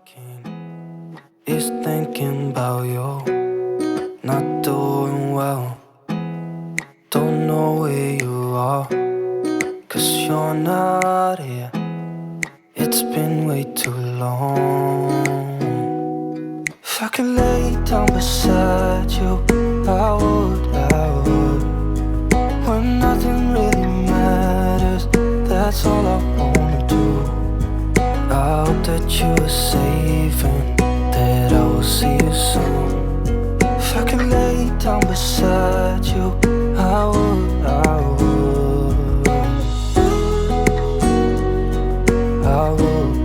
King is thinking about you, not doing well. Don't know where you are, 'cause you're not here. It's been way too long. If I could lay down beside you, I would. When nothing really matters, that's all I wanna do. I hope that you are safe and that I will see you soon. If I could lay down beside you, I would. I would. I would.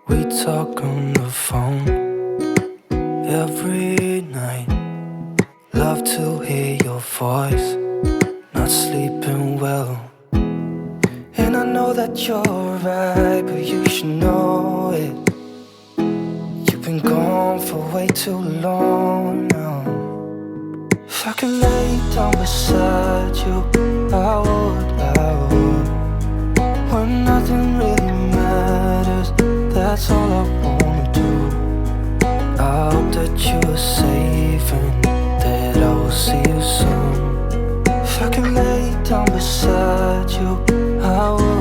We talk on the phone every night. Love to hear your voice, not sleeping well. And I know that you're right, but you should know it. You've been gone for way too long now. If I could lay down beside you, I would. When nothing really matters, that's all I wanna do. I hope that you are safe and that I will see you soon. If I could lay down beside you, I would.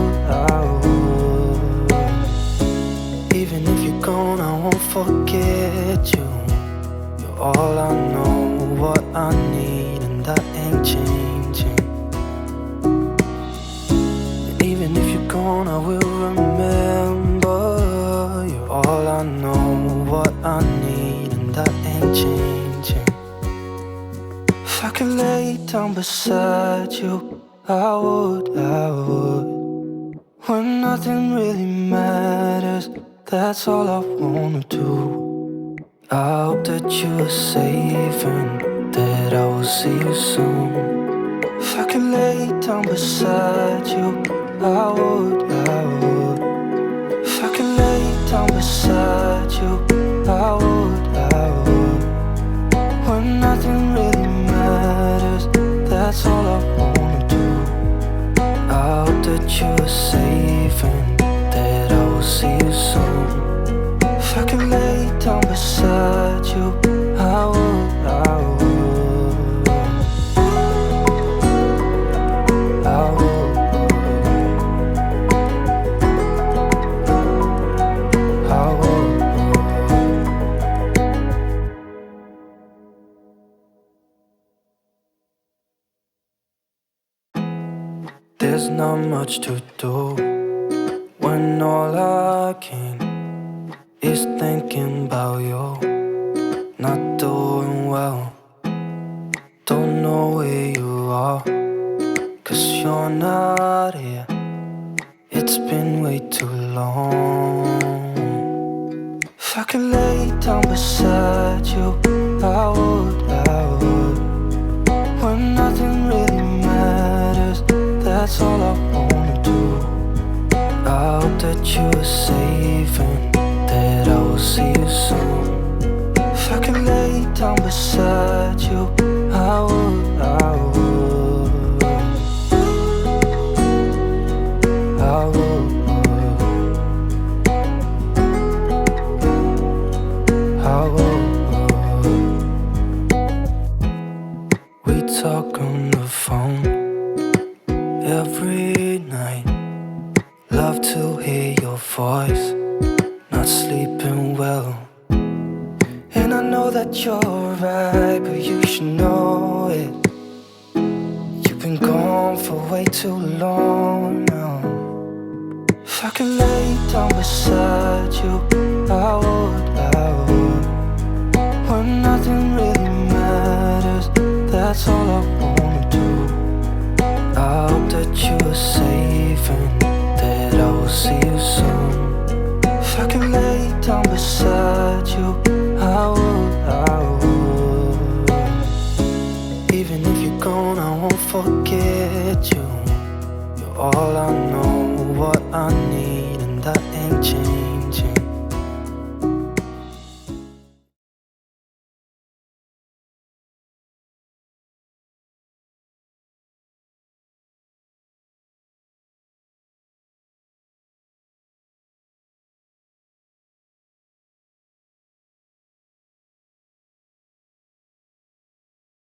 Even if you're gone, I won't forget you. You're all I know, what I need, and that ain't changing. And even if you're gone, I will remember. You're all I know, what I need, and that ain't changing. If I could lay down beside you, I would. When nothing really matters, that's all I wanna do. I hope that you are safe and that I will see you soon. If I could lay down beside you, I would. If I could lay down beside you, I would. When nothing really matters, that's all I wanna do. I hope that you are safe and that I will see you soon. If I could lay down beside you, I would. I would. I would. There's not much to do when all I can is thinking about you, not doing well. Don't know where you are, 'cause you're not here. It's been way too long. If I could lay down beside you, I would. When nothing really matters, that's all I wanna do. I hope that you are safe and that I will see you soon. If I could lay down beside you, I would. I would. I would. We talk on the phone every night. Love to hear your voice, not sleeping well. And I know that you're right, but you should know it. You've been gone for way too long now. If I could lay down beside you, I would. When nothing really matters, that's all I wanna do. I hope that you are safe and that I will see you soon. If I could lay down beside you, I would. Even if you're gone, I won't forget you. You're all I know, what I need, and that ain't changing.